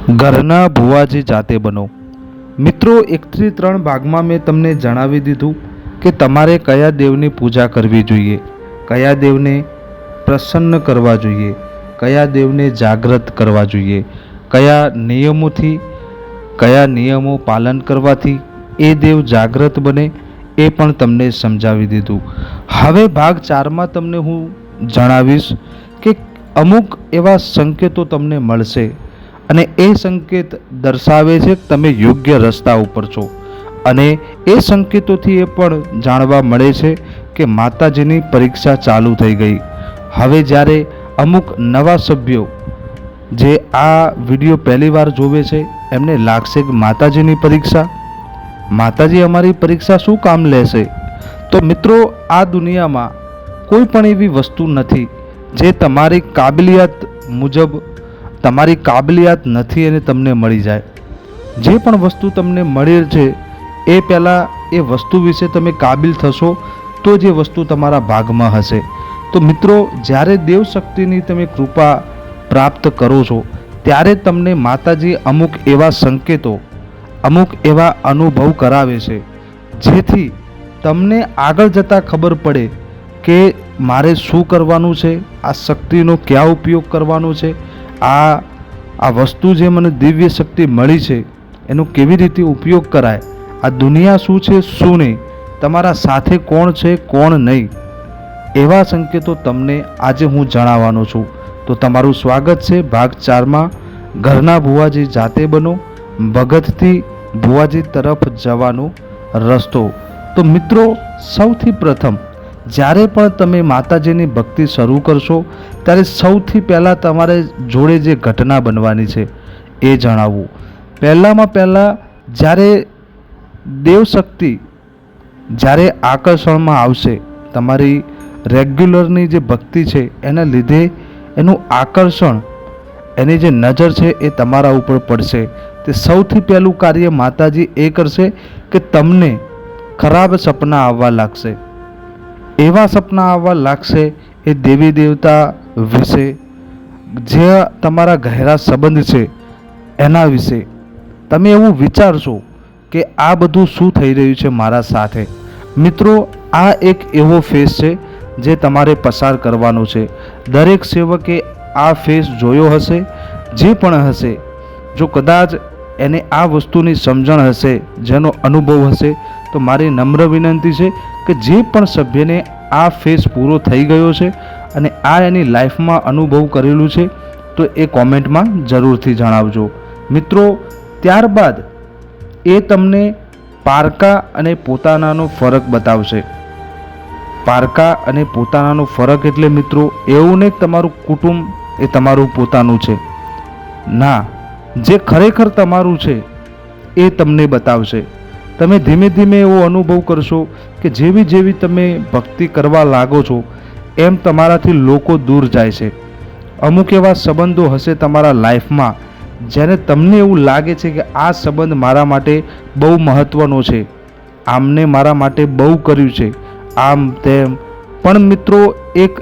ઘરના ભુવાજી જાતે બનો. મિત્રો, 1 થી 3 ભાગમાં મેં તમને જણાવી દીધું કે તમારે કયા દેવની પૂજા કરવી જોઈએ, કયા દેવને પ્રસન્ન કરવા જોઈએ, કયા દેવને જાગૃત કરવા જોઈએ, કયા નિયમોથી, કયા નિયમો પાલન કરવાથી એ દેવ જાગૃત બને, એ પણ તમને સમજાવી દીધું. હવે ભાગ 4માં તમને હું જણાવીશ કે અમુક એવા સંકેતો તમને મળશે અને એ સંકેત દર્શાવે છે કે તમે યોગ્ય રસ્તા ઉપર છો. અને એ સંકેતોથી એ પણ જાણવા મળે છે કે માતાજીની પરીક્ષા ચાલુ થઈ ગઈ. હવે જ્યારે અમુક નવા સભ્યો જે આ વિડીયો પહેલીવાર જોવે છે એમને લાગશે કે માતાજીની પરીક્ષા, માતાજી અમારી પરીક્ષા શું કામ લેશે? તો મિત્રો, આ દુનિયામાં કોઈ પણ એવી વસ્તુ નથી જે તમારી કાબિલિયત મુજબ, તમારી કાબિલિયત નથી અને તમને મળી જાય. જે પણ વસ્તુ તમને મળે છે એ પહેલાં એ વસ્તુ વિશે તમે કાબિલ થશો તો જે વસ્તુ તમારા ભાગમાં હશે. તો મિત્રો, જ્યારે દેવશક્તિની તમે કૃપા પ્રાપ્ત કરો છો ત્યારે તમને માતાજી અમુક એવા સંકેતો, અમુક એવા અનુભવ કરાવે છે જેથી તમને આગળ જતાં ખબર પડે કે મારે શું કરવાનું છે, આ શક્તિનો ક્યાં ઉપયોગ કરવાનો છે, આ વસ્તુ જે મને દિવ્ય શક્તિ મળી છે એનો કેવી રીતે ઉપયોગ કરાય, આ દુનિયા શું છે શું નહીં, તમારા સાથે કોણ છે કોણ નહીં, એવા સંકેતો તમને આજે હું જણાવવાનો છું. તો તમારું સ્વાગત છે ભાગ 4માં, ઘરના ભુવાજી જાતે બનો, ભગતથી ભુવાજી તરફ જવાનો રસ્તો. તો મિત્રો, સૌથી પ્રથમ જ્યારે પણ તમે માતાજીની ભક્તિ શરૂ કરશો ત્યારે સૌથી પહેલાં તમારે જોડે જે ઘટના બનવાની છે એ જણાવવું. પહેલાં જ્યારે દેવશક્તિ જ્યારે આકર્ષણમાં આવશે, તમારી રેગ્યુલરની જે ભક્તિ છે એના લીધે એનું આકર્ષણ, એની જે નજર છે એ તમારા ઉપર પડશે. તે સૌથી પહેલું કાર્ય માતાજી એ કરશે કે તમને ખરાબ સપના આવવા લાગશે. એવા સપના આવવા લાગશે એ દેવી દેવતા વિશે, જે તમારા ગહેરા સંબંધ છે એના વિશે. તમે એવું વિચારશો કે આ બધું શું થઈ રહ્યું છે મારા સાથે. મિત્રો, આ એક એવો ફેસ છે જે તમારે પસાર કરવાનો છે. દરેક સેવકે આ ફેસ જોયો હશે. જે પણ હશે, જો કદાચ એને આ વસ્તુની સમજણ હશે, જેનો અનુભવ હશે, તો મારી નમ્ર વિનંતી છે કે જે પણ સભ્યને આ ફેસ પૂરો થઈ ગયો છે અને આ એની લાઈફમાં અનુભવ કરેલું છે તો એ કોમેન્ટમાં જરૂરથી જણાવજો. મિત્રો, ત્યારબાદ એ તમને પારકા અને પોતાનાનો ફરક બતાવશે. પારકા અને પોતાનાનો ફરક એટલે મિત્રો એવું નહીં કે તમારું કુટુંબ એ તમારું પોતાનું છે. ના, જે ખરેખર તમારું છે એ તમને બતાવશે. તમે ધીમે ધીમે એવો અનુભવ કરશો કે જેવી જેવી તમે ભક્તિ કરવા લાગો છો એમ તમારાથી લોકો દૂર જાય છે. અમુક એવા સંબંધો હશે તમારા લાઈફમાં જ્યારે તમને એવું લાગે છે કે આ સંબંધ મારા માટે બહુ મહત્ત્વનો છે, આમને મારા માટે બહુ કર્યું છે, આમ તેમ. પણ મિત્રો, એક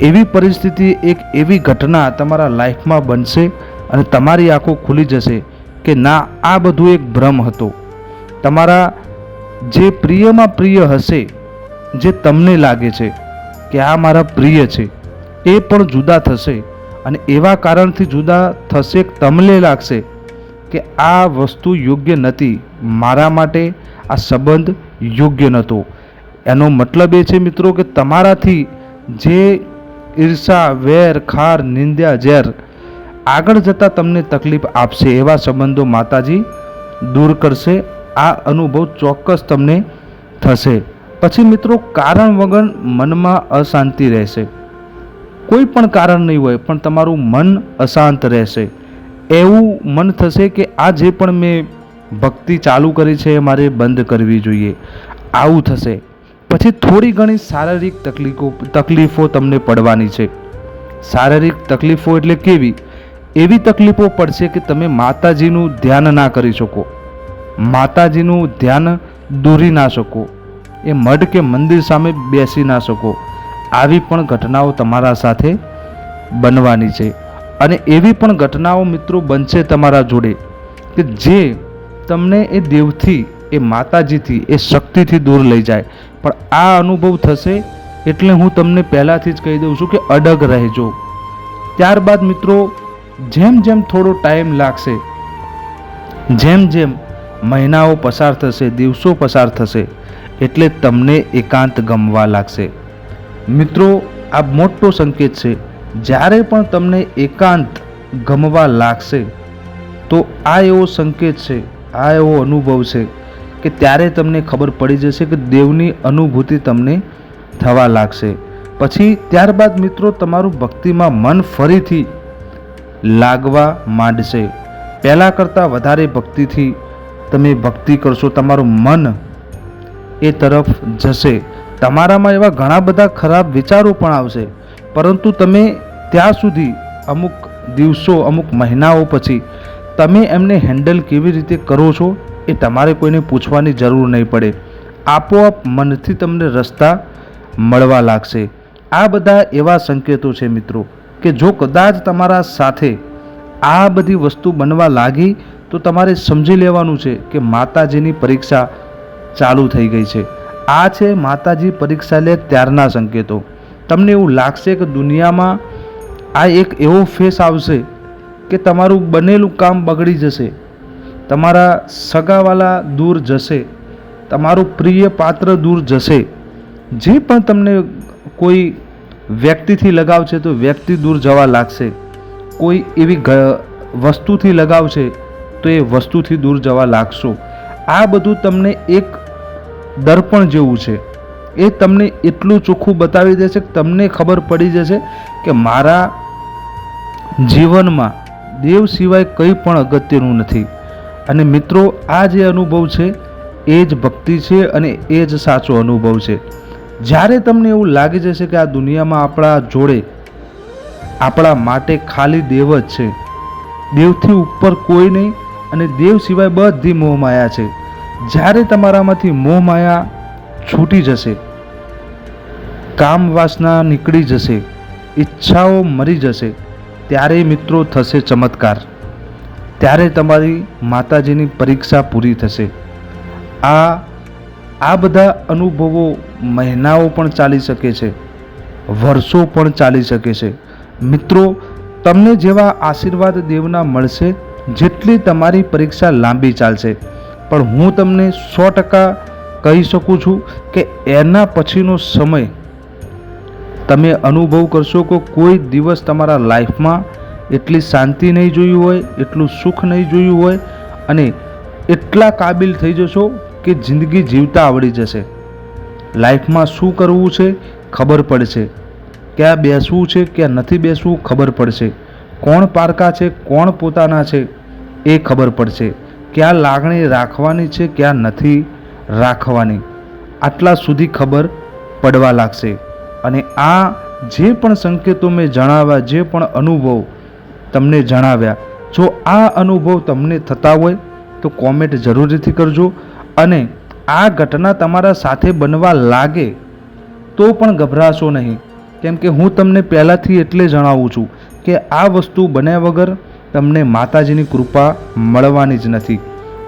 એવી પરિસ્થિતિ, એક એવી ઘટના તમારા લાઈફમાં બનશે અને તમારી આંખો ખુલી જશે કે ના, આ બધું એક ભ્રમ હતો. તમારા જે પ્રિયમાં પ્રિય હશે, જે તમને લાગે છે કે આ મારા પ્રિય છે, એ પણ જુદા થશે. અને એવા કારણથી જુદા થશે કે તમને લાગશે કે આ વસ્તુ યોગ્ય નથી, મારા માટે આ સંબંધ યોગ્ય નહોતો. એનો મતલબ એ છે મિત્રો કે તમારાથી જે ઈર્ષા, વેર, ખાર, નિંદ્યા, ઝેર આગળ જતાં તમને તકલીફ આપશે એવા સંબંધો માતાજી દૂર કરશે. આ અનુભવ ચોક્કસ તમને થશે. પછી મિત્રો, કારણ વગર મનમાં અશાંતિ રહેશે. કોઈ પણ કારણ નહીં હોય પણ તમારું મન અશાંત રહેશે. એવું મન થશે કે આ જે પણ મેં ભક્તિ ચાલુ કરી છે એ મારે બંધ કરવી જોઈએ, આવું થશે. પછી થોડી ઘણી શારીરિક તકલીફો તમને પડવાની છે. શારીરિક તકલીફો એટલે કેવી? એવી તકલીફો પડશે કે તમે માતાજીનું ધ્યાન ના કરી શકો, માતાજીનું ધ્યાન દોરી ના શકો, એ મઢ કે મંદિર સામે બેસી ના શકો. આવી પણ ઘટનાઓ તમારા સાથે બનવાની છે. અને એવી પણ ઘટનાઓ મિત્રો બનશે તમારા જોડે કે જે તમને એ દેવથી, એ માતાજીથી, એ શક્તિથી દૂર લઈ જાય. પણ આ અનુભવ થશે એટલે હું તમને પહેલાંથી જ કહી દઉં છું કે અડગ રહેજો. ત્યારબાદ મિત્રો જેમ જેમ થોડો ટાઈમ લાગશે, જેમ જેમ મહિનાઓ પસાર થશે, દિવસો પસાર થશે, એટલે તમને એકાંત ગમવા લાગશે. મિત્રો આ મોટો સંકેત છે. જ્યારે પણ તમને એકાંત ગમવા લાગશે તો આ એવો સંકેત છે, આ એવો અનુભવ છે કે ત્યારે તમને ખબર પડી જશે કે દેવની અનુભૂતિ તમને થવા લાગશે. પછી ત્યારબાદ મિત્રો તમારું ભક્તિમાં મન ફરીથી લાગવા માંડશે. પહેલાં કરતાં વધારે ભક્તિથી તમે ભક્તિ કરશો, તમારું મન એ તરફ જશે. તમારામાં એવા ઘણા બધા ખરાબ વિચારો પણ આવશે, પરંતુ તમે ત્યાં સુધી અમુક દિવસો, અમુક મહિનાઓ પછી તમે એમને હેન્ડલ કેવી રીતે કરો છો એ તમારે કોઈને પૂછવાની જરૂર નહીં પડે. આપોઆપ મનથી તમને રસ્તા મળવા લાગશે. આ બધા એવા સંકેતો છે મિત્રો કે જો કદાચ તમારા સાથે આ બધી વસ્તુ બનવા લાગી તો તમારે સમજી લેવાનું છે કે માતાજીની પરીક્ષા ચાલુ થઈ ગઈ છે. આ છે માતાજી પરીક્ષા લે ત્યારના સંકેતો. તમને એવું લાગશે કે દુનિયામાં આ એક એવો ફેસ આવશે કે તમારું બનેલું કામ બગડી જશે, તમારા સગાવાલા દૂર જશે, તમારું પ્રિય પાત્ર દૂર જશે. જે પણ તમને કોઈ વ્યક્તિથી લગાવ છે તો વ્યક્તિ દૂર જવા લાગશે. કોઈ એવી વસ્તુથી લગાવ છે તો એ વસ્તુથી દૂર જવા લાગશો. આ બધું તમને એક દર્પણ જેવું છે. એ તમને એટલું ચોખ્ખું બતાવી દેશે કે તમને ખબર પડી જશે કે મારા જીવનમાં દેવ સિવાય કંઈ પણ અગત્યનું નથી. અને મિત્રો આ જે અનુભવ છે એ જ ભક્તિ છે અને એ જ સાચો અનુભવ છે. જ્યારે તમને એવું લાગી જશે કે આ દુનિયામાં આપણા જોડે, આપણા માટે ખાલી દેવ જ છે, દેવથી ઉપર કોઈ નહીં અને દેવ સિવાય બધી મોહમાયા છે. જ્યારે તમારામાંથી મોહમાયા છૂટી જશે, કામ વાસના નીકળી જશે, ઈચ્છાઓ મરી જશે, ત્યારે મિત્રો થશે ચમત્કાર. ત્યારે તમારી માતાજીની પરીક્ષા પૂરી થશે. આ બધા અનુભવો મહિનાઓ પણ ચાલી શકે છે, વર્ષો પણ ચાલી શકે છે. મિત્રો તમને જેવા આશીર્વાદ દેવના મળશે, જેટલી તમારી પરીક્ષા લાંબી ચાલશે, પણ હું તમને 100% કહી શકું છું કે એના પછીનો સમય તમે અનુભવ કરશો કે કોઈ દિવસ તમારા લાઈફમાં એટલી શાંતિ નહીં જોયું હોય, એટલું સુખ નહીં જોયું હોય અને એટલા કાબિલ થઈ જશો કે જિંદગી જીવતા આવડી જશે. લાઈફમાં શું કરવું છે ખબર પડશે, ક્યાં બેસવું છે ક્યાં નથી બેસવું ખબર પડશે, કોણ પારકા છે કોણ પોતાના છે એ ખબર પડશે, ક્યાં લાગણી રાખવાની છે ક્યાં નથી રાખવાની, આટલા સુધી ખબર પડવા લાગશે. અને આ જે પણ સંકેતો મેં જણાવ્યા, જે પણ અનુભવ તમને જણાવ્યા, જો આ અનુભવ તમને થતા હોય તો કોમેન્ટ જરૂરથી કરજો. અને આ ઘટના તમારા સાથે બનવા લાગે તો પણ ગભરાશો નહીં, કેમ કે હું તમને પહેલાંથી એટલે જણાવું છું કે આ વસ્તુ બન્યા વગર તમને માતાજીની કૃપા મળવાની જ નથી.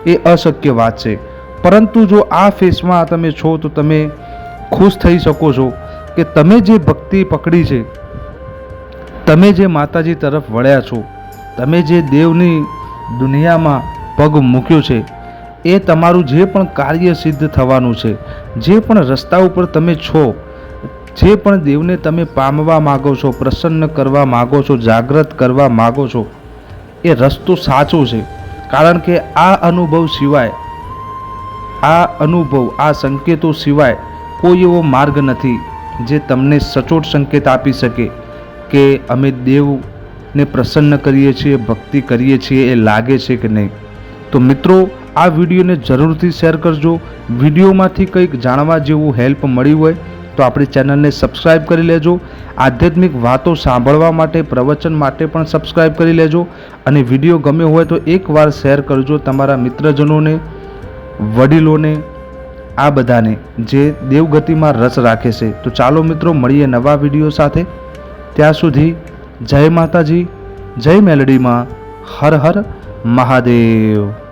એ અશક્ય વાત છે. પરંતુ જો આ ફેસમાં તમે છો તો તમે ખુશ થઈ શકો છો કે તમે જે ભક્તિ પકડી છે, તમે જે માતાજી તરફ વળ્યા છો, તમે જે દેવની દુનિયામાં પગ મૂક્યો છે, એ તમારું જે પણ કાર્ય સિદ્ધ થવાનું છે, જે પણ રસ્તા ઉપર તમે છો, જે પણ દેવને તમે પામવા માગો છો, પ્રસન્ન કરવા માગો છો, જાગૃત કરવા માગો છો, એ રસ્તો સાચો છે. કારણ કે આ અનુભવ સિવાય, આ અનુભવ, આ સંકેતો સિવાય કોઈ એવો માર્ગ નથી જે તમને સચોટ સંકેત આપી શકે કે અમે દેવને પ્રસન્ન કરીએ છીએ, ભક્તિ કરીએ છીએ, એ લાગે છે કે નહીં. તો મિત્રો આ વિડીયોને જરૂરથી શેર કરજો. વિડીયોમાંથી કંઈક જાણવા જેવું હેલ્પ મળી હોય તો આપણી ચેનલને સબસ્ક્રાઈબ કરી લેજો. આધ્યાત્મિક વાતો સાંભળવા માટે, પ્રવચન માટે પણ સબસ્ક્રાઈબ કરી લેજો. અને વિડીયો ગમ્યો હોય તો એકવાર શેર કરજો તમારા મિત્રજનોને, વડીલોને, આ બધાને જે દેવગતિમાં રસ રાખે છે. તો ચાલો મિત્રો મળીએ નવા વિડીયો સાથે. ત્યાં સુધી જય માતાજી, જય મેલડીમાં. હર હર મહાદેવ.